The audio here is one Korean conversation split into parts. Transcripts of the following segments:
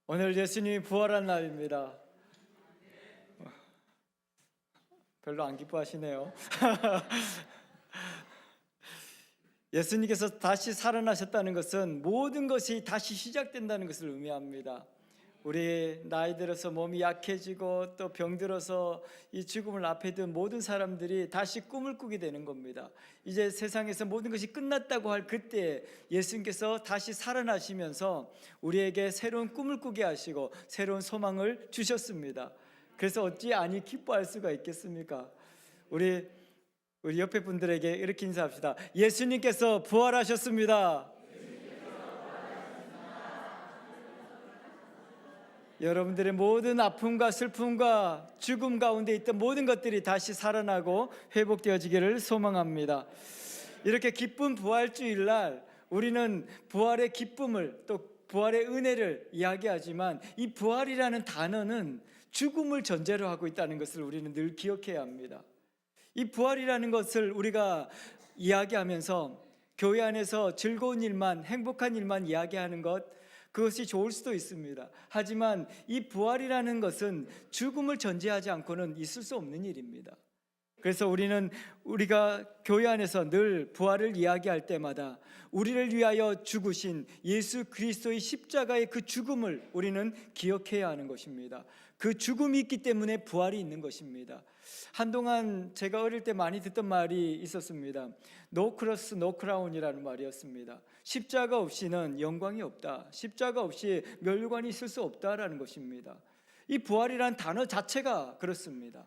오늘 예수님이 부활한 날입니다. 별로 안 기뻐하시네요. 예수님께서 다시 살아나셨다는 것은 모든 것이 다시 시작된다는 것을 의미합니다. 우리 나이 들어서 몸이 약해지고 또 병들어서 이 죽음을 앞에 둔 모든 사람들이 다시 꿈을 꾸게 되는 겁니다. 이제 세상에서 모든 것이 끝났다고 할 그때 예수님께서 다시 살아나시면서 우리에게 새로운 꿈을 꾸게 하시고 새로운 소망을 주셨습니다. 그래서 어찌 아니 기뻐할 수가 있겠습니까? 우리 옆에 분들에게 이렇게 인사합시다. 예수님께서 부활하셨습니다. 여러분들의 모든 아픔과 슬픔과 죽음 가운데 있던 모든 것들이 다시 살아나고 회복되어지기를 소망합니다. 이렇게 기쁜 부활주일날 우리는 부활의 기쁨을 또 부활의 은혜를 이야기하지만 이 부활이라는 단어는 죽음을 전제로 하고 있다는 것을 우리는 늘 기억해야 합니다. 이 부활이라는 것을 우리가 이야기하면서 교회 안에서 즐거운 일만, 행복한 일만 이야기하는 것, 그것이 좋을 수도 있습니다. 하지만 이 부활이라는 것은 죽음을 전제하지 않고는 있을 수 없는 일입니다. 그래서 우리가 교회 안에서 늘 부활을 이야기할 때마다 우리를 위하여 죽으신 예수 그리스도의 십자가의 그 죽음을 우리는 기억해야 하는 것입니다. 그 죽음이 있기 때문에 부활이 있는 것입니다. 한동안 제가 어릴 때 많이 듣던 말이 있었습니다. No cross, no crown이라는 말이었습니다. 십자가 없이는 영광이 없다. 십자가 없이 멸관이 있을 수 없다라는 것입니다. 이 부활이라는 단어 자체가 그렇습니다.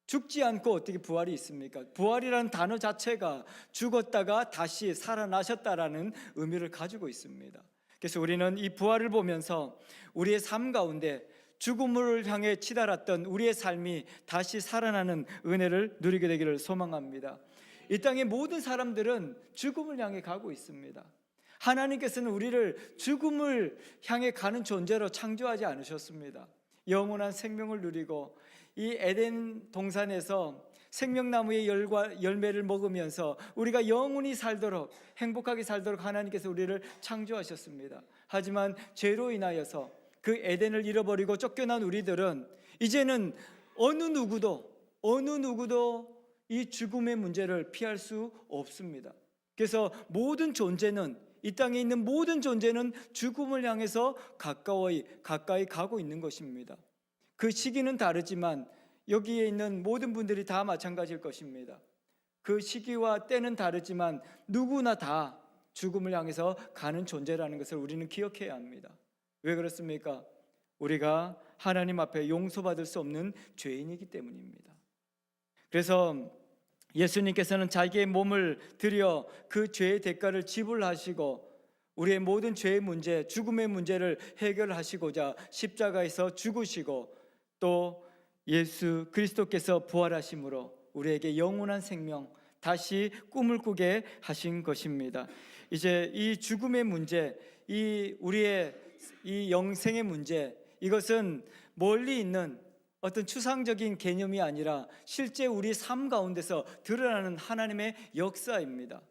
죽지 않고 어떻게 부활이 있습니까? 부활이라는 단어 자체가 죽었다가 다시 살아나셨다라는 의미를 가지고 있습니다. 그래서 우리는 이 부활을 보면서 우리의 삶 가운데 죽음을 향해 치달았던 우리의 삶이 다시 살아나는 은혜를 누리게 되기를 소망합니다. 이 땅의 모든 사람들은 죽음을 향해 가고 있습니다. 하나님께서는 우리를 죽음을 향해 가는 존재로 창조하지 않으셨습니다. 영원한 생명을 누리고 이 에덴 동산에서 생명나무의 열매를 먹으면서 우리가 영원히 살도록 행복하게 살도록 하나님께서 우리를 창조하셨습니다. 하지만 죄로 인하여서 그 에덴을 잃어버리고 쫓겨난 우리들은 이제는 어느 누구도 이 죽음의 문제를 피할 수 없습니다. 그래서 모든 존재는, 이 땅에 있는 모든 존재는 죽음을 향해서 가까이 가고 있는 것입니다. 그 시기는 다르지만 여기에 있는 모든 분들이 다 마찬가지일 것입니다. 그 시기와 때는 다르지만 누구나 다 죽음을 향해서 가는 존재라는 것을 우리는 기억해야 합니다. 왜 그렇습니까? 우리가 하나님 앞에 용서받을 수 없는 죄인이기 때문입니다. 그래서 예수님께서는 자기의 몸을 들여 그 죄의 대가를 지불하시고 우리의 모든 죄의 문제, 죽음의 문제를 해결하시고자 십자가에서 죽으시고 또 예수 그리스도께서 부활하심으로 우리에게 영원한 생명, 다시 꿈을 꾸게 하신 것입니다. 이제 이 죽음의 문제, 우리의 이 영생의 문제, 이것은 멀리 있는 어떤 추상적인 개념이 아니라 실제 우리 삶 가운데서 드러나는 하나님의 역사입니다.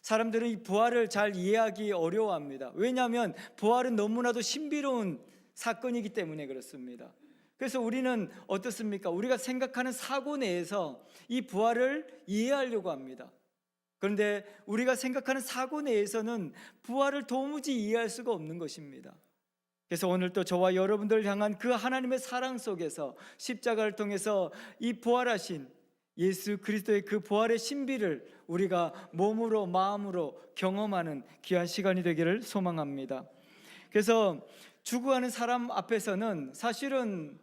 사람들은 이 부활을 잘 이해하기 어려워합니다. 왜냐하면 부활은 너무나도 신비로운 사건이기 때문에 그렇습니다. 그래서 우리는 어떻습니까? 우리가 생각하는 사고 내에서 이 부활을 이해하려고 합니다. 그런데 우리가 생각하는 사고 내에서는 부활을 도무지 이해할 수가 없는 것입니다. 그래서 오늘 또 저와 여러분들을 향한 그 하나님의 사랑 속에서 십자가를 통해서 이 부활하신 예수 그리스도의 그 부활의 신비를 우리가 몸으로 마음으로 경험하는 귀한 시간이 되기를 소망합니다. 그래서 죽어가는 사람 앞에서는 사실은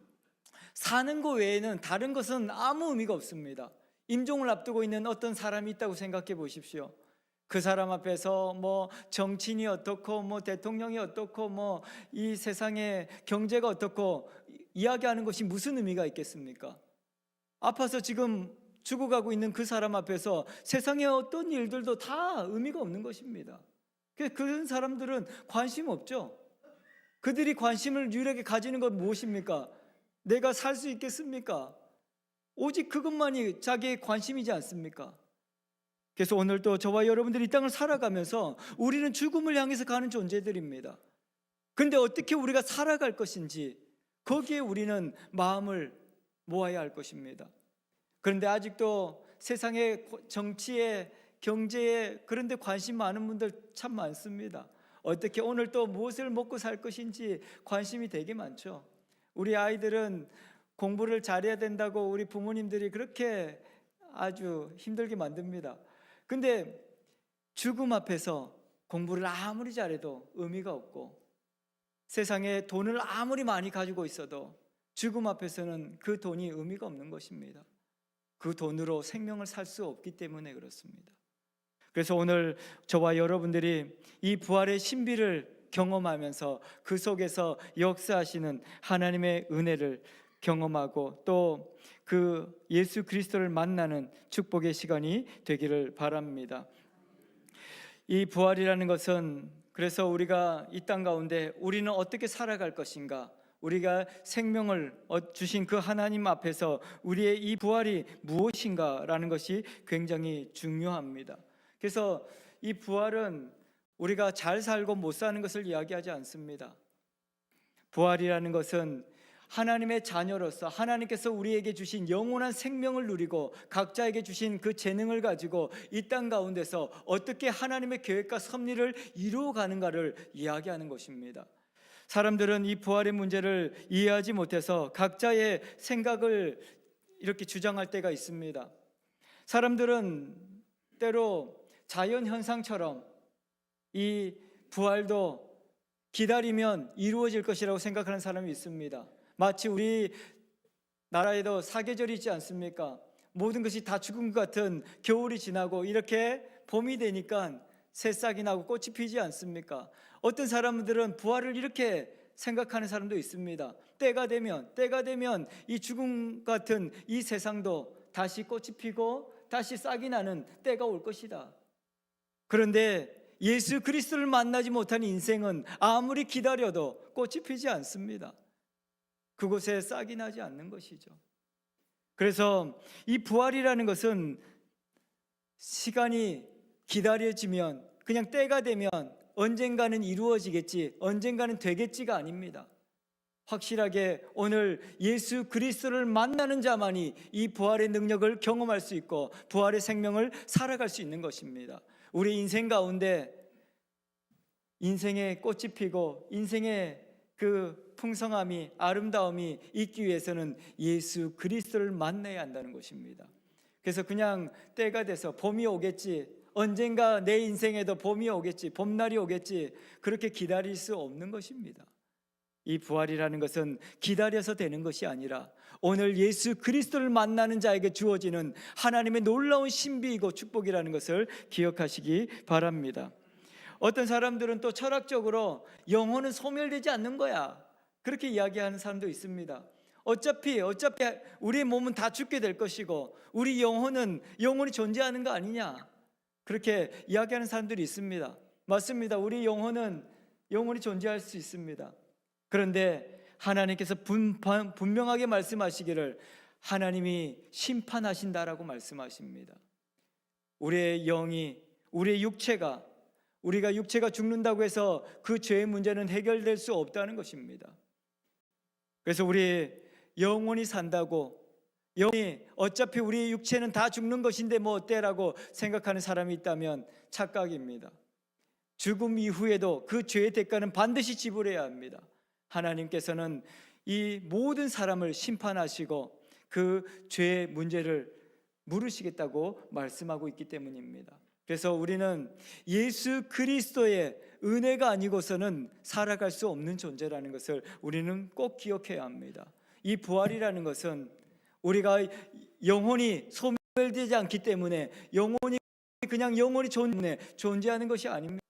사는 것 외에는 다른 것은 아무 의미가 없습니다. 임종을 앞두고 있는 어떤 사람이 있다고 생각해 보십시오. 그 사람 앞에서 뭐 정치인이 어떻고 뭐 대통령이 어떻고 뭐 이 세상의 경제가 어떻고 이야기하는 것이 무슨 의미가 있겠습니까? 아파서 지금 죽어가고 있는 그 사람 앞에서 세상의 어떤 일들도 다 의미가 없는 것입니다. 그런 사람들은 관심 없죠. 그들이 관심을 유일하게 가지는 건 무엇입니까? 내가 살 수 있겠습니까? 오직 그것만이 자기의 관심이지 않습니까? 그래서 오늘도 저와 여러분들이 이 땅을 살아가면서 우리는 죽음을 향해서 가는 존재들입니다. 그런데 어떻게 우리가 살아갈 것인지 거기에 우리는 마음을 모아야 할 것입니다. 그런데 아직도 세상의 정치에, 경제에 그런 데 관심 많은 분들 참 많습니다. 어떻게 오늘 또 무엇을 먹고 살 것인지 관심이 되게 많죠. 우리 아이들은 공부를 잘해야 된다고 우리 부모님들이 그렇게 아주 힘들게 만듭니다. 근데 죽음 앞에서 공부를 아무리 잘해도 의미가 없고, 세상에 돈을 아무리 많이 가지고 있어도 죽음 앞에서는 그 돈이 의미가 없는 것입니다. 그 돈으로 생명을 살 수 없기 때문에 그렇습니다. 그래서 오늘 저와 여러분들이 이 부활의 신비를 경험하면서 그 속에서 역사하시는 하나님의 은혜를 경험하고 또 그 예수 그리스도를 만나는 축복의 시간이 되기를 바랍니다. 이 부활이라는 것은, 그래서 우리가 이 땅 가운데 우리는 어떻게 살아갈 것인가, 우리가 생명을 주신 그 하나님 앞에서 우리의 이 부활이 무엇인가라는 것이 굉장히 중요합니다. 그래서 이 부활은 우리가 잘 살고 못 사는 것을 이야기하지 않습니다. 부활이라는 것은 하나님의 자녀로서 하나님께서 우리에게 주신 영원한 생명을 누리고 각자에게 주신 그 재능을 가지고 이 땅 가운데서 어떻게 하나님의 계획과 섭리를 이루어가는가를 이야기하는 것입니다. 사람들은 이 부활의 문제를 이해하지 못해서 각자의 생각을 이렇게 주장할 때가 있습니다. 사람들은 때로 자연현상처럼 이 부활도 기다리면 이루어질 것이라고 생각하는 사람이 있습니다. 마치 우리 나라에도 사계절이 있지 않습니까? 모든 것이 다 죽은 것 같은 겨울이 지나고 이렇게 봄이 되니까 새싹이 나고 꽃이 피지 않습니까? 어떤 사람들은 부활을 이렇게 생각하는 사람도 있습니다. 때가 되면 이 죽음 같은 이 세상도 다시 꽃이 피고 다시 싹이 나는 때가 올 것이다. 그런데 예수 그리스도를 만나지 못한 인생은 아무리 기다려도 꽃이 피지 않습니다. 그곳에 싹이 나지 않는 것이죠. 그래서 이 부활이라는 것은 시간이 기다려지면, 그냥 때가 되면 언젠가는 이루어지겠지, 언젠가는 되겠지가 아닙니다. 확실하게 오늘 예수 그리스도를 만나는 자만이 이 부활의 능력을 경험할 수 있고 부활의 생명을 살아갈 수 있는 것입니다. 우리 인생 가운데 인생의 꽃이 피고 인생의 그 풍성함이, 아름다움이 있기 위해서는 예수 그리스도를 만나야 한다는 것입니다. 그래서 그냥 때가 돼서 봄이 오겠지, 언젠가 내 인생에도 봄이 오겠지, 봄날이 오겠지, 그렇게 기다릴 수 없는 것입니다. 이 부활이라는 것은 기다려서 되는 것이 아니라 오늘 예수 그리스도를 만나는 자에게 주어지는 하나님의 놀라운 신비이고 축복이라는 것을 기억하시기 바랍니다. 어떤 사람들은 또 철학적으로 영혼은 소멸되지 않는 거야, 그렇게 이야기하는 사람도 있습니다. 어차피 우리의 몸은 다 죽게 될 것이고 우리 영혼은 영원히 존재하는 거 아니냐, 그렇게 이야기하는 사람들이 있습니다. 맞습니다. 우리 영혼은 영원히 존재할 수 있습니다. 그런데 하나님께서 분명하게 말씀하시기를 하나님이 심판하신다라고 말씀하십니다. 우리의 영이, 우리의 육체가, 우리가 육체가 죽는다고 해서 그 죄의 문제는 해결될 수 없다는 것입니다. 그래서 우리 영원히 산다고, 영이 어차피 우리 육체는 다 죽는 것인데 뭐 어때라고 생각하는 사람이 있다면 착각입니다. 죽음 이후에도 그 죄의 대가는 반드시 지불해야 합니다. 하나님께서는 이 모든 사람을 심판하시고 그 죄의 문제를 물으시겠다고 말씀하고 있기 때문입니다. 그래서 우리는 예수 그리스도의 은혜가 아니고서는 살아갈 수 없는 존재라는 것을 우리는 꼭 기억해야 합니다. 이 부활이라는 것은 우리가 영혼이 소멸되지 않기 때문에, 영혼이 그냥 영혼이 존재하는 것이 아닙니다.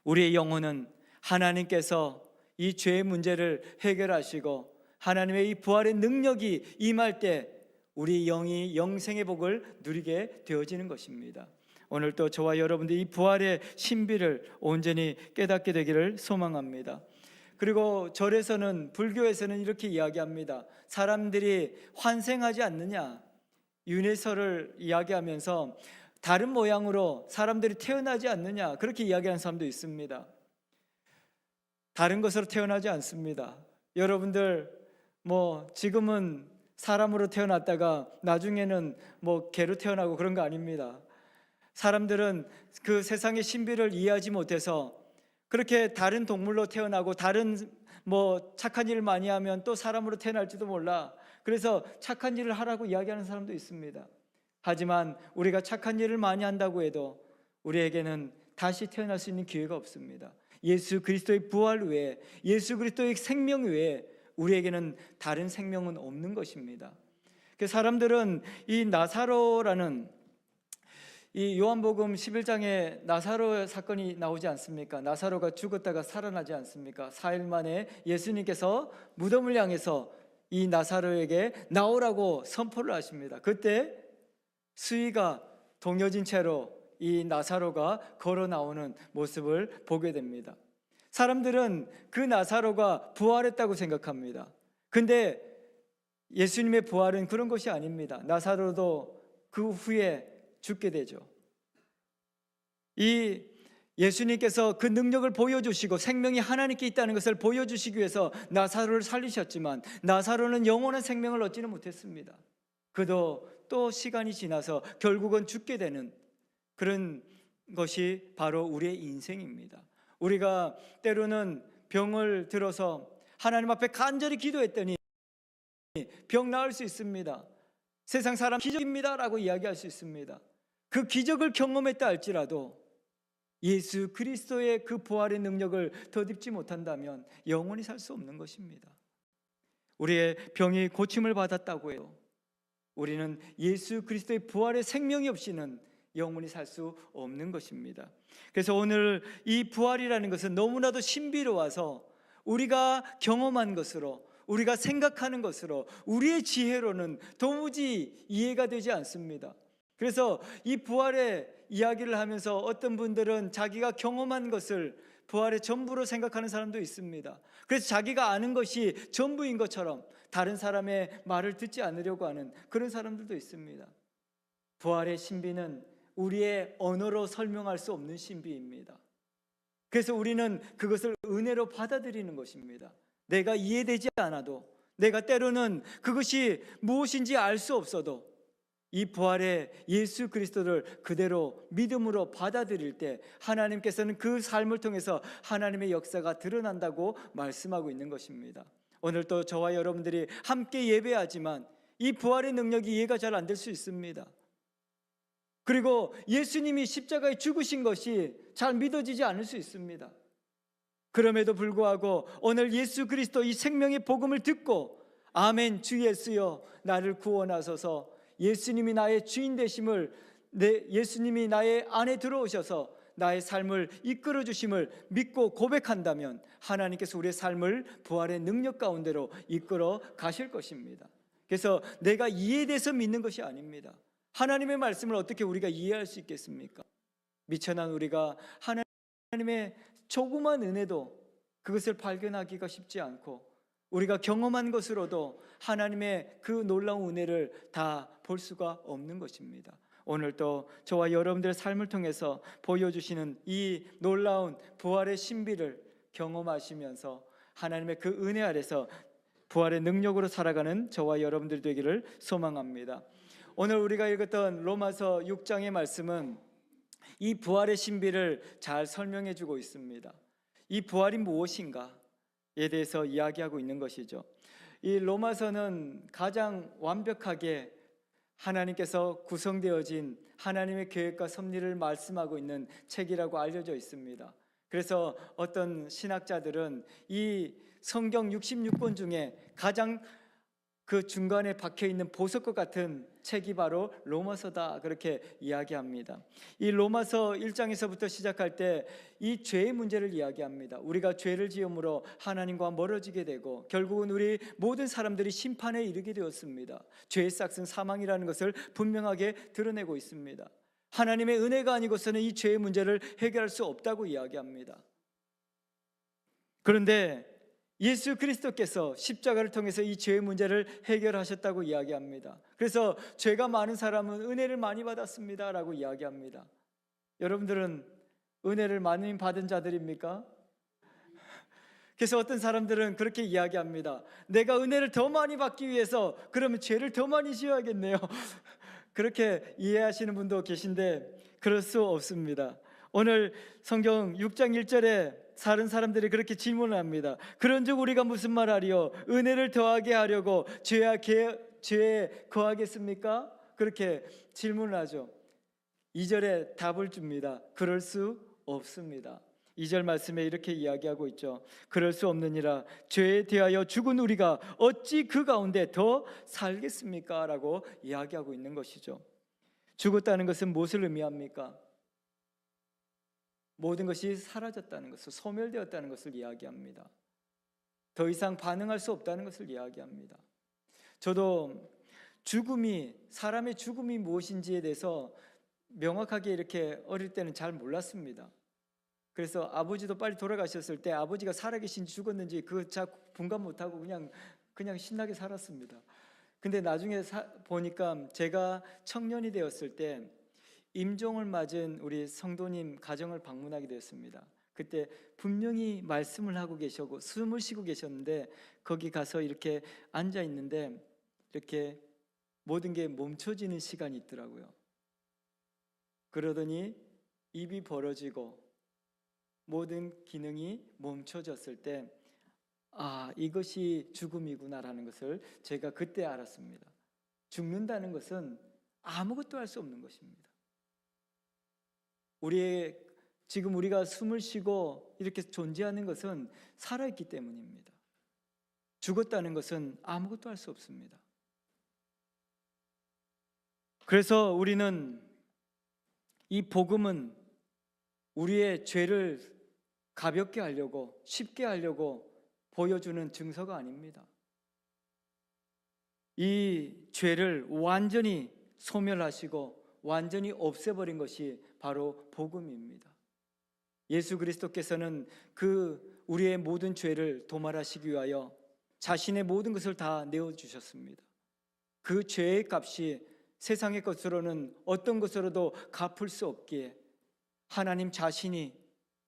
우리의 영혼은 하나님께서 이 죄의 문제를 해결하시고 하나님의 이 부활의 능력이 임할 때 우리 영이 영생의 복을 누리게 되어지는 것입니다. 오늘 또 저와 여러분들 이 부활의 신비를 온전히 깨닫게 되기를 소망합니다. 그리고 절에서는, 불교에서는 이렇게 이야기합니다. 사람들이 환생하지 않느냐, 윤회설을 이야기하면서 다른 모양으로 사람들이 태어나지 않느냐, 그렇게 이야기하는 사람도 있습니다. 다른 것으로 태어나지 않습니다. 여러분들 지금은 사람으로 태어났다가 나중에는 개로 태어나고 그런 거 아닙니다. 사람들은 그 세상의 신비를 이해하지 못해서 그렇게 다른 동물로 태어나고 다른 착한 일을 많이 하면 또 사람으로 태어날지도 몰라. 그래서 착한 일을 하라고 이야기하는 사람도 있습니다. 하지만 우리가 착한 일을 많이 한다고 해도 우리에게는 다시 태어날 수 있는 기회가 없습니다. 예수 그리스도의 부활 외에, 예수 그리스도의 생명 외에 우리에게는 다른 생명은 없는 것입니다. 그 사람들은 이 나사로라는 이 요한복음 11장에 나사로 사건이 나오지 않습니까? 나사로가 죽었다가 살아나지 않습니까? 4일 만에 예수님께서 무덤을 향해서 이 나사로에게 나오라고 선포를 하십니다. 그때 수위가 동여진 채로 이 나사로가 걸어 나오는 모습을 보게 됩니다. 사람들은 그 나사로가 부활했다고 생각합니다. 근데 예수님의 부활은 그런 것이 아닙니다. 나사로도 그 후에 죽게 되죠. 이 예수님께서 그 능력을 보여주시고 생명이 하나님께 있다는 것을 보여주시기 위해서 나사로를 살리셨지만 나사로는 영원한 생명을 얻지는 못했습니다. 그도 또 시간이 지나서 결국은 죽게 되는 그런 것이 바로 우리의 인생입니다. 우리가 때로는 병을 들어서 하나님 앞에 간절히 기도했더니 병 나을 수 있습니다. 세상 사람 기적입니다 라고 이야기할 수 있습니다. 그 기적을 경험했다 할지라도 예수 그리스도의 그 부활의 능력을 덧입지 못한다면 영원히 살 수 없는 것입니다. 우리의 병이 고침을 받았다고 해요. 우리는 예수 그리스도의 부활의 생명이 없이는 영원히 살 수 없는 것입니다. 그래서 오늘 이 부활이라는 것은 너무나도 신비로워서 우리가 경험한 것으로, 우리가 생각하는 것으로, 우리의 지혜로는 도무지 이해가 되지 않습니다. 그래서 이 부활의 이야기를 하면서 어떤 분들은 자기가 경험한 것을 부활의 전부로 생각하는 사람도 있습니다. 그래서 자기가 아는 것이 전부인 것처럼 다른 사람의 말을 듣지 않으려고 하는 그런 사람들도 있습니다. 부활의 신비는 우리의 언어로 설명할 수 없는 신비입니다. 그래서 우리는 그것을 은혜로 받아들이는 것입니다. 내가 이해되지 않아도, 내가 때로는 그것이 무엇인지 알 수 없어도 이 부활의 예수 그리스도를 그대로 믿음으로 받아들일 때 하나님께서는 그 삶을 통해서 하나님의 역사가 드러난다고 말씀하고 있는 것입니다. 오늘 또 저와 여러분들이 함께 예배하지만 이 부활의 능력이 이해가 잘 안 될 수 있습니다. 그리고 예수님이 십자가에 죽으신 것이 잘 믿어지지 않을 수 있습니다. 그럼에도 불구하고 오늘 예수 그리스도 이 생명의 복음을 듣고 아멘 주 예수여 나를 구원하소서, 예수님이 나의 주인 되심을, 예수님이 나의 안에 들어오셔서 나의 삶을 이끌어 주심을 믿고 고백한다면 하나님께서 우리의 삶을 부활의 능력 가운데로 이끌어 가실 것입니다. 그래서 내가 이해돼서 믿는 것이 아닙니다. 하나님의 말씀을 어떻게 우리가 이해할 수 있겠습니까? 미천한 우리가 하나님의 조그만 은혜도 그것을 발견하기가 쉽지 않고 우리가 경험한 것으로도 하나님의 그 놀라운 은혜를 다 볼 수가 없는 것입니다. 오늘 또 저와 여러분들의 삶을 통해서 보여주시는 이 놀라운 부활의 신비를 경험하시면서 하나님의 그 은혜 아래서 부활의 능력으로 살아가는 저와 여러분들 되기를 소망합니다. 오늘 우리가 읽었던 로마서 6장의 말씀은 이 부활의 신비를 잘 설명해 주고 있습니다. 이 부활이 무엇인가에 대해서 이야기하고 있는 것이죠. 이 로마서는 가장 완벽하게 하나님께서 구성되어진 하나님의 계획과 섭리를 말씀하고 있는 책이라고 알려져 있습니다. 그래서 어떤 신학자들은 이 성경 66권 중에 가장 그 중간에 박혀 있는 보석과 같은 책이 바로 로마서다 그렇게 이야기합니다. 이 로마서 1장에서부터 시작할 때 이 죄의 문제를 이야기합니다. 우리가 죄를 지음으로 하나님과 멀어지게 되고 결국은 우리 모든 사람들이 심판에 이르게 되었습니다. 죄의 싹은 사망이라는 것을 분명하게 드러내고 있습니다. 하나님의 은혜가 아니고서는 이 죄의 문제를 해결할 수 없다고 이야기합니다. 그런데 예수 그리스도께서 십자가를 통해서 이 죄의 문제를 해결하셨다고 이야기합니다. 그래서 죄가 많은 사람은 은혜를 많이 받았습니다 라고 이야기합니다. 여러분들은 은혜를 많이 받은 자들입니까? 그래서 어떤 사람들은 그렇게 이야기합니다. 내가 은혜를 더 많이 받기 위해서 그러면 죄를 더 많이 지어야겠네요. 그렇게 이해하시는 분도 계신데 그럴 수 없습니다. 오늘 성경 6장 1절에 다른 사람들이 그렇게 질문을 합니다. 그런즉 우리가 무슨 말하리요? 은혜를 더하게 하려고 죄에 거하겠습니까? 그렇게 질문을 하죠. 2절에 답을 줍니다. 그럴 수 없습니다. 2절 말씀에 이렇게 이야기하고 있죠. 그럴 수 없느니라. 죄에 대하여 죽은 우리가 어찌 그 가운데 더 살겠습니까? 라고 이야기하고 있는 것이죠. 죽었다는 것은 무엇을 의미합니까? 모든 것이 사라졌다는 것을, 소멸되었다는 것을 이야기합니다. 더 이상 반응할 수 없다는 것을 이야기합니다. 저도 사람의 죽음이 무엇인지에 대해서 명확하게 이렇게 어릴 때는 잘 몰랐습니다. 그래서 아버지도 빨리 돌아가셨을 때 아버지가 살아계신지 죽었는지 잘 분간 못하고 그냥 신나게 살았습니다. 근데 나중에 보니까 제가 청년이 되었을 때 임종을 맞은 우리 성도님 가정을 방문하게 되었습니다. 그때 분명히 말씀을 하고 계시고 숨을 쉬고 계셨는데 거기 가서 이렇게 앉아 있는데 이렇게 모든 게 멈춰지는 시간이 있더라고요. 그러더니 입이 벌어지고 모든 기능이 멈춰졌을 때 이것이 죽음이구나라는 것을 제가 그때 알았습니다. 죽는다는 것은 아무것도 할 수 없는 것입니다. 지금 우리가 숨을 쉬고 이렇게 존재하는 것은 살아있기 때문입니다. 죽었다는 것은 아무것도 할 수 없습니다. 그래서 우리는 이 복음은 우리의 죄를 가볍게 하려고 쉽게 하려고 보여주는 증서가 아닙니다. 이 죄를 완전히 소멸하시고 완전히 없애버린 것이 바로 복음입니다. 예수 그리스도께서는 우리의 모든 죄를 도말하시기 위하여 자신의 모든 것을 다 내어주셨습니다. 그 죄의 값이 세상의 것으로는 어떤 것으로도 갚을 수 없기에 하나님 자신이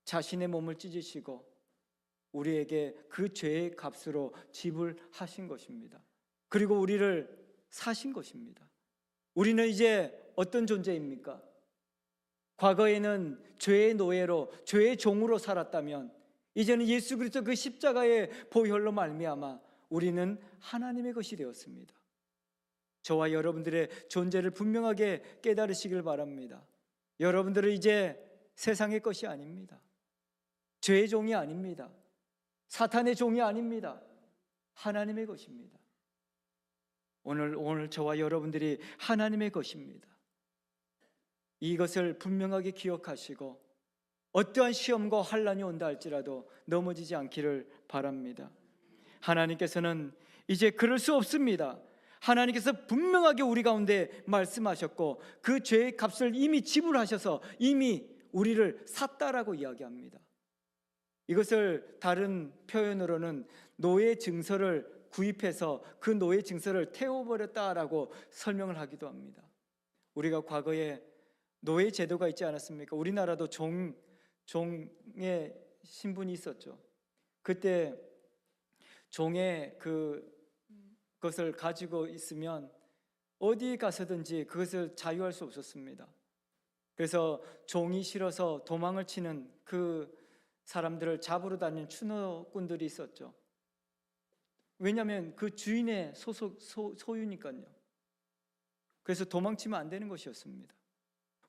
자신의 몸을 찢으시고 우리에게 그 죄의 값으로 지불하신 것입니다. 그리고 우리를 사신 것입니다. 우리는 이제 어떤 존재입니까? 과거에는 죄의 노예로 죄의 종으로 살았다면 이제는 예수 그리스도 그 십자가의 보혈로 말미암아 우리는 하나님의 것이 되었습니다. 저와 여러분들의 존재를 분명하게 깨달으시길 바랍니다. 여러분들은 이제 세상의 것이 아닙니다. 죄의 종이 아닙니다. 사탄의 종이 아닙니다. 하나님의 것입니다. 오늘 저와 여러분들이 하나님의 것입니다. 이것을 분명하게 기억하시고 어떠한 시험과 환난이 온다 할지라도 넘어지지 않기를 바랍니다. 하나님께서는 이제 그럴 수 없습니다. 하나님께서 분명하게 우리 가운데 말씀하셨고 그 죄의 값을 이미 지불하셔서 이미 우리를 샀다라고 이야기합니다. 이것을 다른 표현으로는 노예 증서를 구입해서 그 노예 증서를 태워버렸다라고 설명을 하기도 합니다. 우리가 과거에 노예 제도가 있지 않았습니까? 우리나라도 종의 신분이 있었죠. 그때 종의 그것을 가지고 있으면 어디 가서든지 그것을 자유할 수 없었습니다. 그래서 종이 싫어서 도망을 치는 그 사람들을 잡으러 다니는 추노꾼들이 있었죠. 왜냐하면 그 주인의 소유니까요. 그래서 도망치면 안 되는 것이었습니다.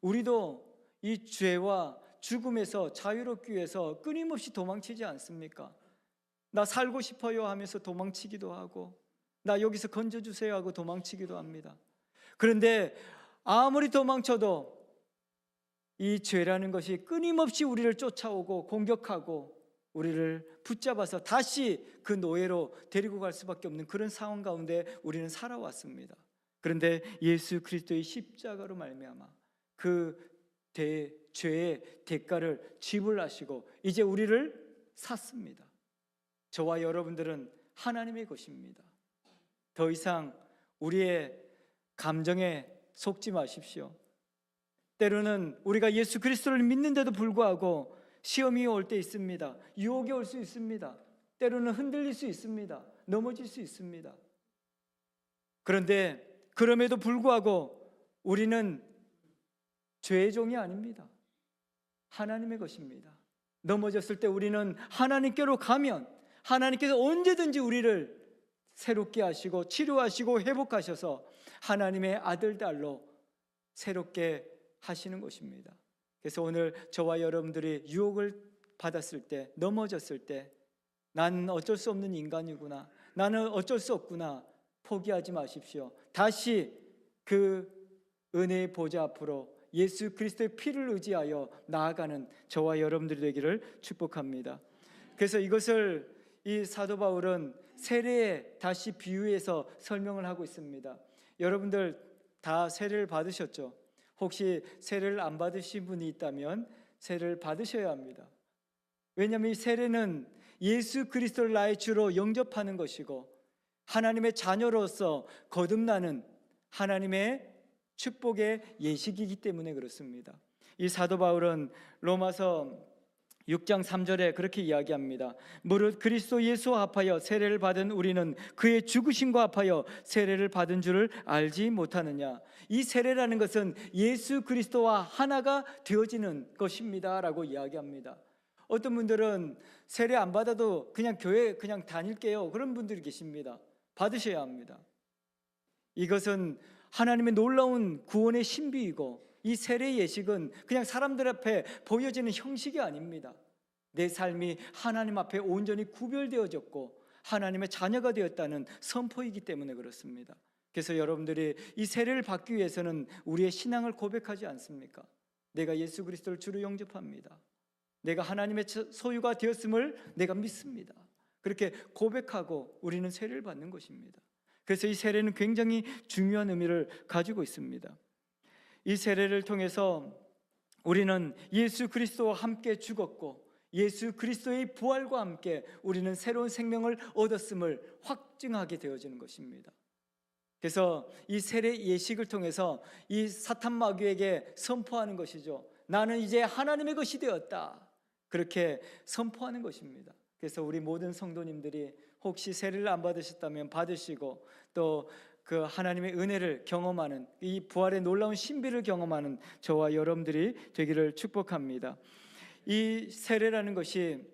우리도 이 죄와 죽음에서 자유롭기 위해서 끊임없이 도망치지 않습니까? 나 살고 싶어요 하면서 도망치기도 하고 나 여기서 건져주세요 하고 도망치기도 합니다. 그런데 아무리 도망쳐도 이 죄라는 것이 끊임없이 우리를 쫓아오고 공격하고 우리를 붙잡아서 다시 그 노예로 데리고 갈 수밖에 없는 그런 상황 가운데 우리는 살아왔습니다. 그런데 예수 그리스도의 십자가로 말미암아 그 죄의 대가를 지불하시고 이제 우리를 샀습니다. 저와 여러분들은 하나님의 것입니다. 더 이상 우리의 감정에 속지 마십시오. 때로는 우리가 예수 그리스도를 믿는데도 불구하고 시험이 올 때 있습니다. 유혹이 올 수 있습니다. 때로는 흔들릴 수 있습니다. 넘어질 수 있습니다. 그런데 그럼에도 불구하고 우리는 죄의 종이 아닙니다. 하나님의 것입니다. 넘어졌을 때 우리는 하나님께로 가면 하나님께서 언제든지 우리를 새롭게 하시고 치료하시고 회복하셔서 하나님의 아들, 딸로 새롭게 하시는 것입니다. 그래서 오늘 저와 여러분들이 유혹을 받았을 때, 넘어졌을 때, 난 어쩔 수 없는 인간이구나, 나는 어쩔 수 없구나, 포기하지 마십시오. 다시 그 은혜의 보좌 앞으로 예수 그리스도의 피를 의지하여 나아가는 저와 여러분들이 되기를 축복합니다. 그래서 이것을 이 사도 바울은 세례에 다시 비유해서 설명을 하고 있습니다. 여러분들 다 세례를 받으셨죠? 혹시 세례를 안 받으신 분이 있다면 세례를 받으셔야 합니다. 왜냐하면 이 세례는 예수 그리스도를 나의 주로 영접하는 것이고 하나님의 자녀로서 거듭나는 하나님의 축복의 예식이기 때문에 그렇습니다. 이 사도 바울은 로마서 6장 3절에 그렇게 이야기합니다. 무릇 그리스도 예수와 합하여 세례를 받은 우리는 그의 죽으심과 합하여 세례를 받은 줄을 알지 못하느냐. 이 세례라는 것은 예수 그리스도와 하나가 되어지는 것입니다 라고 이야기합니다. 어떤 분들은 세례 안 받아도 그냥 교회 그냥 다닐게요, 그런 분들이 계십니다. 받으셔야 합니다. 이것은 하나님의 놀라운 구원의 신비이고 이 세례 예식은 그냥 사람들 앞에 보여지는 형식이 아닙니다. 내 삶이 하나님 앞에 온전히 구별되어졌고 하나님의 자녀가 되었다는 선포이기 때문에 그렇습니다. 그래서 여러분들이 이 세례를 받기 위해서는 우리의 신앙을 고백하지 않습니까? 내가 예수 그리스도를 주로 영접합니다. 내가 하나님의 소유가 되었음을 내가 믿습니다. 그렇게 고백하고 우리는 세례를 받는 것입니다. 그래서 이 세례는 굉장히 중요한 의미를 가지고 있습니다. 이 세례를 통해서 우리는 예수 그리스도와 함께 죽었고 예수 그리스도의 부활과 함께 우리는 새로운 생명을 얻었음을 확증하게 되어지는 것입니다. 그래서 이 세례 예식을 통해서 이 사탄 마귀에게 선포하는 것이죠. 나는 이제 하나님의 것이 되었다, 그렇게 선포하는 것입니다. 그래서 우리 모든 성도님들이 혹시 세례를 안 받으셨다면 받으시고 또 그 하나님의 은혜를 경험하는, 이 부활의 놀라운 신비를 경험하는 저와 여러분들이 되기를 축복합니다. 이 세례라는 것이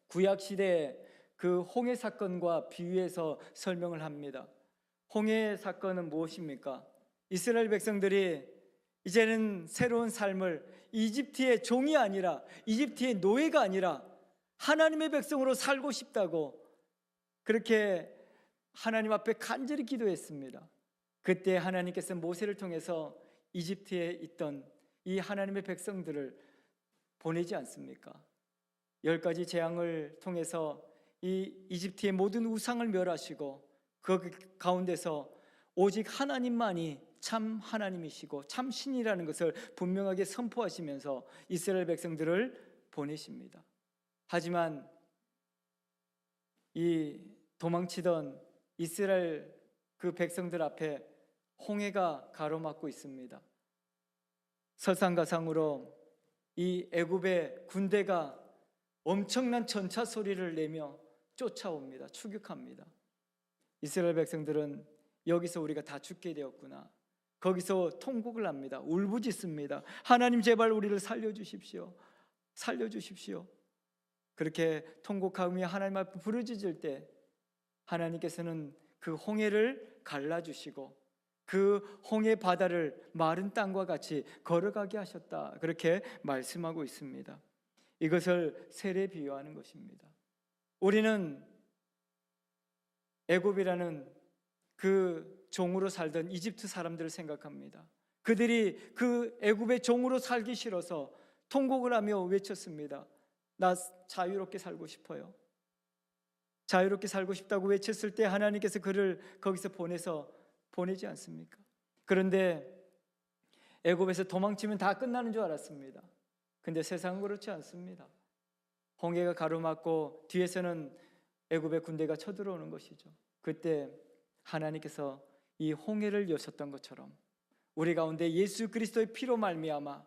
구약시대의 그 홍해 사건과 비유해서 설명을 합니다. 홍해 사건은 무엇입니까? 이스라엘 백성들이 이제는 새로운 삶을 이집트의 종이 아니라 이집트의 노예가 아니라 하나님의 백성으로 살고 싶다고 그렇게 하나님 앞에 간절히 기도했습니다. 그때 하나님께서 모세를 통해서 이집트에 있던 이 하나님의 백성들을 보내지 않습니까? 10가지 재앙을 통해서 이 이집트의 모든 우상을 멸하시고 그 가운데서 오직 하나님만이 참 하나님이시고 참 신이라는 것을 분명하게 선포하시면서 이스라엘 백성들을 보내십니다. 하지만 이 도망치던 이스라엘 그 백성들 앞에 홍해가 가로막고 있습니다. 설상가상으로 이 애굽의 군대가 엄청난 전차 소리를 내며 쫓아옵니다. 추격합니다. 이스라엘 백성들은 여기서 우리가 다 죽게 되었구나, 거기서 통곡을 합니다. 울부짖습니다. 하나님 제발 우리를 살려주십시오, 살려주십시오. 그렇게 통곡하며 하나님 앞에 부르짖을 때 하나님께서는 그 홍해를 갈라주시고 그 홍해 바다를 마른 땅과 같이 걸어가게 하셨다, 그렇게 말씀하고 있습니다. 이것을 세례 비유하는 것입니다. 우리는 애굽이라는 그 종으로 살던 이집트 사람들을 생각합니다. 그들이 그 애굽의 종으로 살기 싫어서 통곡을 하며 외쳤습니다. 나 자유롭게 살고 싶어요. 자유롭게 살고 싶다고 외쳤을 때 하나님께서 그를 거기서 보내지 않습니까? 그런데 애굽에서 도망치면 다 끝나는 줄 알았습니다. 근데 세상은 그렇지 않습니다. 홍해가 가로막고 뒤에서는 애굽의 군대가 쳐들어오는 것이죠. 그때 하나님께서 이 홍해를 여셨던 것처럼 우리 가운데 예수 그리스도의 피로 말미암아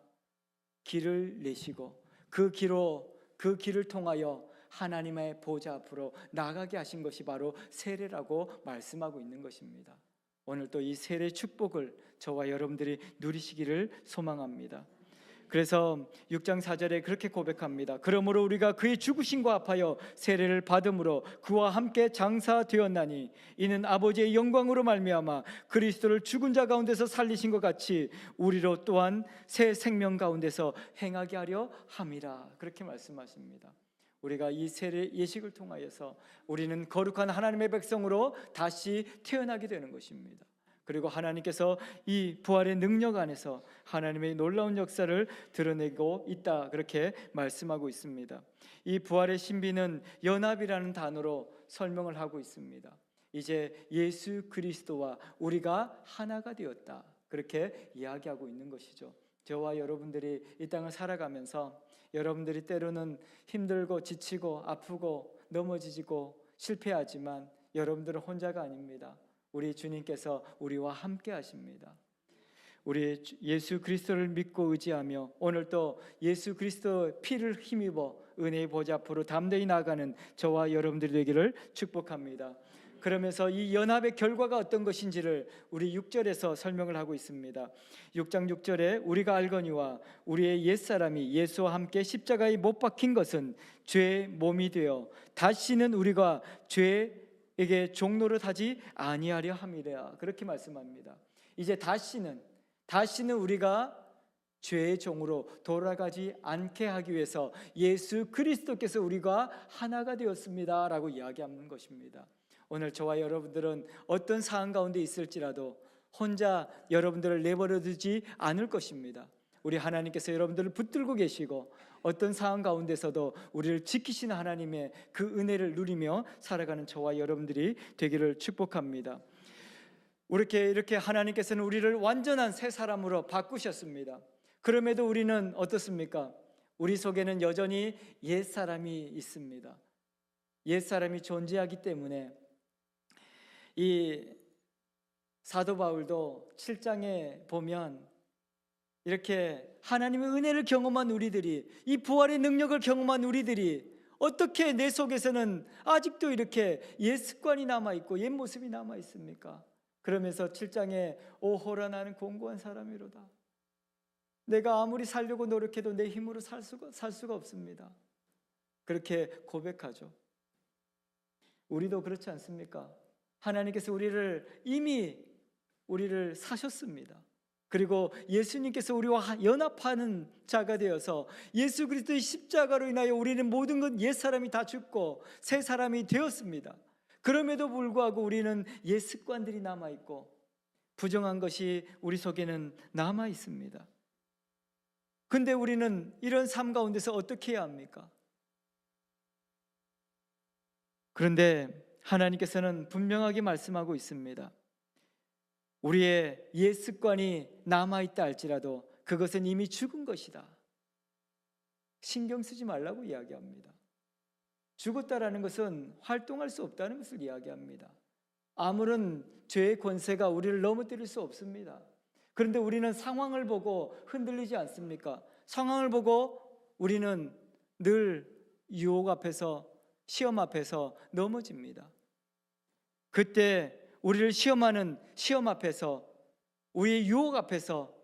길을 내시고 그 길을 통하여 하나님의 보좌 앞으로 나가게 하신 것이 바로 세례라고 말씀하고 있는 것입니다. 오늘 또 이 세례 축복을 저와 여러분들이 누리시기를 소망합니다. 그래서 6장 4절에 그렇게 고백합니다. 그러므로 우리가 그의 죽으심과 합하여 세례를 받음으로 그와 함께 장사되었나니 이는 아버지의 영광으로 말미암아 그리스도를 죽은 자 가운데서 살리신 것 같이 우리로 또한 새 생명 가운데서 행하게 하려 함이라. 그렇게 말씀하십니다. 우리가 이 세례 예식을 통하여서 우리는 거룩한 하나님의 백성으로 다시 태어나게 되는 것입니다. 그리고 하나님께서 이 부활의 능력 안에서 하나님의 놀라운 역사를 드러내고 있다, 그렇게 말씀하고 있습니다. 이 부활의 신비는 연합이라는 단어로 설명을 하고 있습니다. 이제 예수 그리스도와 우리가 하나가 되었다, 그렇게 이야기하고 있는 것이죠. 저와 여러분들이 이 땅을 살아가면서 여러분들이 때로는 힘들고 지치고 아프고 넘어지고 실패하지만 여러분들은 혼자가 아닙니다. 우리 주님께서 우리와 함께 하십니다. 우리 예수 그리스도를 믿고 의지하며 오늘도 예수 그리스도의 피를 힘입어 은혜의 보좌 앞으로 담대히 나아가는 저와 여러분들이 되기를 축복합니다. 그러면서 이 연합의 결과가 어떤 것인지를 우리 6절에서 설명을 하고 있습니다. 6장 6절에 우리가 알거니와 우리의 옛사람이 예수와 함께 십자가에 못 박힌 것은 죄의 몸이 되어 다시는 우리가 죄에게 종노릇 하지 아니하려 함이라. 그렇게 말씀합니다. 이제 다시는 우리가 죄의 종으로 돌아가지 않게 하기 위해서 예수 그리스도께서 우리가 하나가 되었습니다 라고 이야기하는 것입니다. 오늘 저와 여러분들은 어떤 상황 가운데 있을지라도 혼자 여러분들을 내버려 두지 않을 것입니다. 우리 하나님께서 여러분들을 붙들고 계시고 어떤 상황 가운데서도 우리를 지키시는 하나님의 그 은혜를 누리며 살아가는 저와 여러분들이 되기를 축복합니다. 이렇게 하나님께서는 우리를 완전한 새 사람으로 바꾸셨습니다. 그럼에도 우리는 어떻습니까? 우리 속에는 여전히 옛사람이 있습니다. 옛사람이 존재하기 때문에 이 사도 바울도 7장에 보면 이렇게 하나님의 은혜를 경험한 우리들이, 이 부활의 능력을 경험한 우리들이 어떻게 내 속에서는 아직도 이렇게 옛 습관이 남아있고 옛 모습이 남아있습니까? 그러면서 7장에 오호라 나는 공고한 사람이로다. 내가 아무리 살려고 노력해도 내 힘으로 살 수가 없습니다. 그렇게 고백하죠. 우리도 그렇지 않습니까? 하나님께서 이미 우리를 사셨습니다. 그리고 예수님께서 우리와 연합하는 자가 되어서 예수 그리스도의 십자가로 인하여 우리는 모든 것 옛사람이 다 죽고 새 사람이 되었습니다. 그럼에도 불구하고 우리는 옛 습관들이 남아있고 부정한 것이 우리 속에는 남아있습니다. 근데 우리는 이런 삶 가운데서 어떻게 해야 합니까? 그런데 하나님께서는 분명하게 말씀하고 있습니다. 우리의 옛 습관이 남아있다 할지라도 그것은 이미 죽은 것이다. 신경 쓰지 말라고 이야기합니다. 죽었다라는 것은 활동할 수 없다는 것을 이야기합니다. 아무런 죄의 권세가 우리를 넘어뜨릴 수 없습니다. 그런데 우리는 상황을 보고 흔들리지 않습니까? 상황을 보고 우리는 늘 유혹 앞에서, 시험 앞에서 넘어집니다. 그때 우리를 시험하는 시험 앞에서, 우리의 유혹 앞에서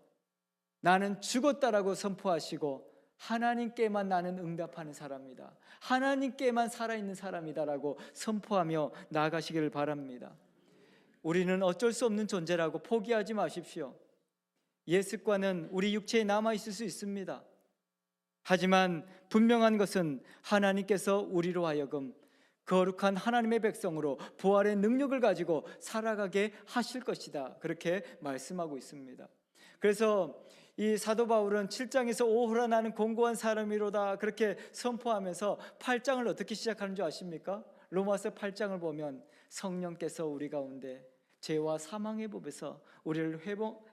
나는 죽었다라고 선포하시고 하나님께만 나는 응답하는 사람이다, 하나님께만 살아있는 사람이다라고 선포하며 나아가시기를 바랍니다. 우리는 어쩔 수 없는 존재라고 포기하지 마십시오. 옛 습관은 우리 육체에 남아있을 수 있습니다. 하지만 분명한 것은 하나님께서 우리로 하여금 거룩한 하나님의 백성으로 부활의 능력을 가지고 살아가게 하실 것이다, 그렇게 말씀하고 있습니다. 그래서 이 사도 바울은 7장에서 오호라 나는 공고한 사람이로다 그렇게 선포하면서 8장을 어떻게 시작하는 줄 아십니까? 로마서 8장을 보면 성령께서 우리 가운데 죄와 사망의 법에서 우리를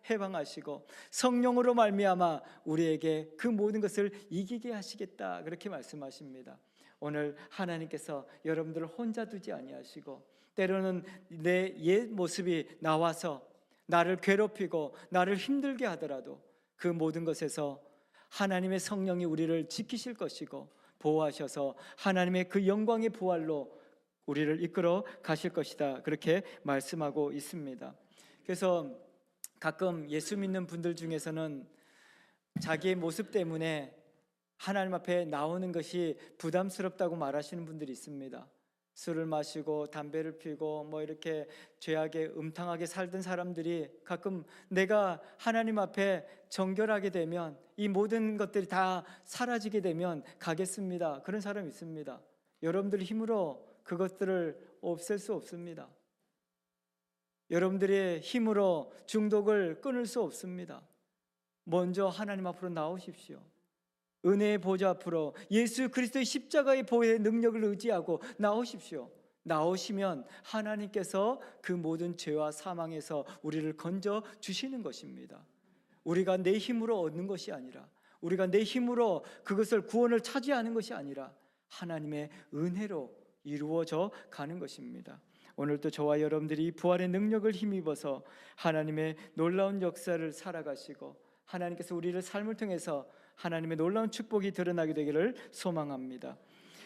해방하시고 성령으로 말미암아 우리에게 그 모든 것을 이기게 하시겠다, 그렇게 말씀하십니다. 오늘 하나님께서 여러분들을 혼자 두지 아니하시고 때로는 내 옛 모습이 나와서 나를 괴롭히고 나를 힘들게 하더라도 그 모든 것에서 하나님의 성령이 우리를 지키실 것이고 보호하셔서 하나님의 그 영광의 부활로 우리를 이끌어 가실 것이다, 그렇게 말씀하고 있습니다. 그래서 가끔 예수 믿는 분들 중에서는 자기의 모습 때문에 하나님 앞에 나오는 것이 부담스럽다고 말하시는 분들이 있습니다. 술을 마시고 담배를 피우고 이렇게 죄악에 음탕하게 살던 사람들이 가끔 내가 하나님 앞에 정결하게 되면 이 모든 것들이 다 사라지게 되면 가겠습니다, 그런 사람이 있습니다. 여러분들 힘으로 그것들을 없앨 수 없습니다. 여러분들의 힘으로 중독을 끊을 수 없습니다. 먼저 하나님 앞으로 나오십시오. 은혜의 보좌 앞으로 예수 그리스도의 십자가의 보혈의 능력을 의지하고 나오십시오. 나오시면 하나님께서 그 모든 죄와 사망에서 우리를 건져 주시는 것입니다. 우리가 내 힘으로 얻는 것이 아니라, 우리가 내 힘으로 그것을 구원을 차지하는 것이 아니라 하나님의 은혜로 이루어져 가는 것입니다. 오늘도 저와 여러분들이 이 부활의 능력을 힘입어서 하나님의 놀라운 역사를 살아가시고 하나님께서 우리를 삶을 통해서 하나님의 놀라운 축복이 드러나게 되기를 소망합니다.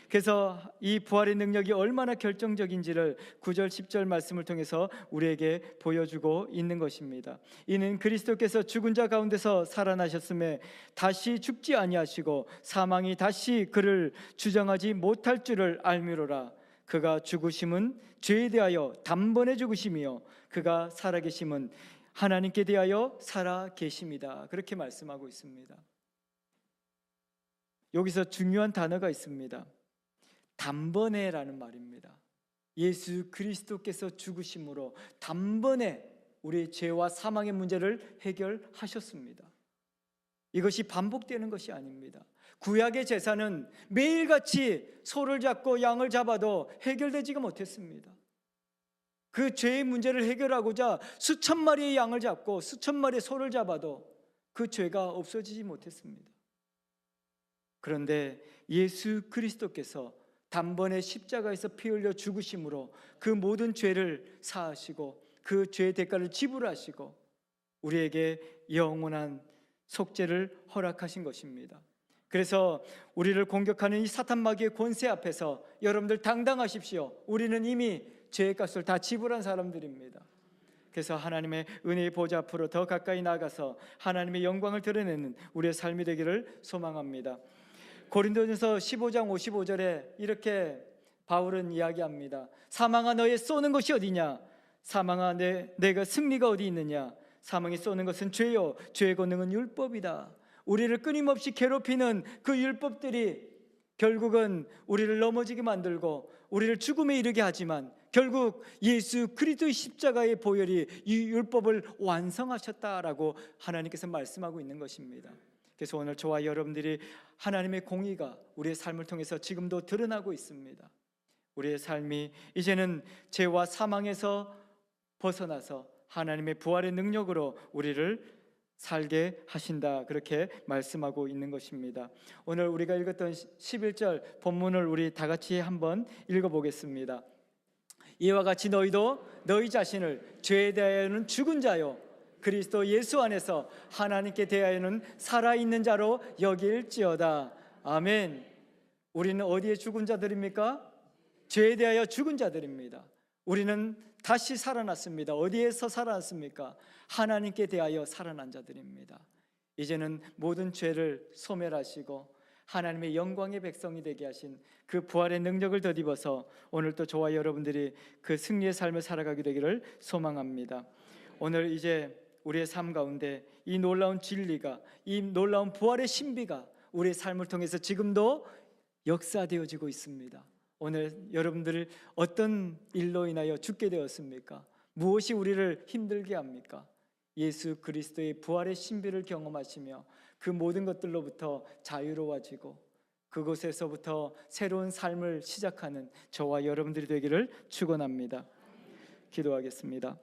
그래서 이 부활의 능력이 얼마나 결정적인지를 9절 10절 말씀을 통해서 우리에게 보여주고 있는 것입니다. 이는 그리스도께서 죽은 자 가운데서 살아나셨음에 다시 죽지 아니하시고 사망이 다시 그를 주장하지 못할 줄을 알미로라. 그가 죽으심은 죄에 대하여 단번에 죽으심이요 그가 살아계심은 하나님께 대하여 살아계심이다, 그렇게 말씀하고 있습니다. 여기서 중요한 단어가 있습니다. 단번에라는 말입니다. 예수 그리스도께서 죽으심으로 단번에 우리의 죄와 사망의 문제를 해결하셨습니다. 이것이 반복되는 것이 아닙니다. 구약의 제사는 매일같이 소를 잡고 양을 잡아도 해결되지가 못했습니다. 그 죄의 문제를 해결하고자 수천 마리의 양을 잡고 수천 마리의 소를 잡아도 그 죄가 없어지지 못했습니다. 그런데 예수 그리스도께서 단번에 십자가에서 피 흘려 죽으심으로 그 모든 죄를 사하시고 그 죄의 대가를 지불하시고 우리에게 영원한 속죄를 허락하신 것입니다. 그래서 우리를 공격하는 이 사탄 마귀의 권세 앞에서 여러분들 당당하십시오. 우리는 이미 죄의 값을 다 지불한 사람들입니다. 그래서 하나님의 은혜의 보좌 앞으로 더 가까이 나가서 하나님의 영광을 드러내는 우리의 삶이 되기를 소망합니다. 고린도전서 15장 55절에 이렇게 바울은 이야기합니다. 사망아 너의 쏘는 것이 어디냐? 사망아 내가 승리가 어디 있느냐? 사망이 쏘는 것은 죄요 죄의 권능은 율법이다. 우리를 끊임없이 괴롭히는 그 율법들이 결국은 우리를 넘어지게 만들고 우리를 죽음에 이르게 하지만 결국 예수 그리스도의 십자가의 보혈이 이 율법을 완성하셨다라고 하나님께서 말씀하고 있는 것입니다. 그래서 오늘 저와 여러분들이 하나님의 공의가 우리의 삶을 통해서 지금도 드러나고 있습니다. 우리의 삶이 이제는 죄와 사망에서 벗어나서 하나님의 부활의 능력으로 우리를 살게 하신다, 그렇게 말씀하고 있는 것입니다. 오늘 우리가 읽었던 11절 본문을 우리 다 같이 한번 읽어보겠습니다. 이와 같이 너희도 너희 자신을 죄에 대하여는 죽은 자요 그리스도 예수 안에서 하나님께 대하여는 살아있는 자로 여길지어다. 아멘. 우리는 어디에 죽은 자들입니까? 죄에 대하여 죽은 자들입니다. 우리는 다시 살아났습니다. 어디에서 살아났습니까? 하나님께 대하여 살아난 자들입니다. 이제는 모든 죄를 소멸하시고 하나님의 영광의 백성이 되게 하신 그 부활의 능력을 덧입어서 오늘도 저와 여러분들이 그 승리의 삶을 살아가게 되기를 소망합니다. 오늘 이제 우리의 삶 가운데 이 놀라운 진리가, 이 놀라운 부활의 신비가 우리의 삶을 통해서 지금도 역사되어지고 있습니다. 오늘 여러분들을 어떤 일로 인하여 죽게 되었습니까? 무엇이 우리를 힘들게 합니까? 예수 그리스도의 부활의 신비를 경험하시며 그 모든 것들로부터 자유로워지고 그곳에서부터 새로운 삶을 시작하는 저와 여러분들이 되기를 축원합니다. 기도하겠습니다.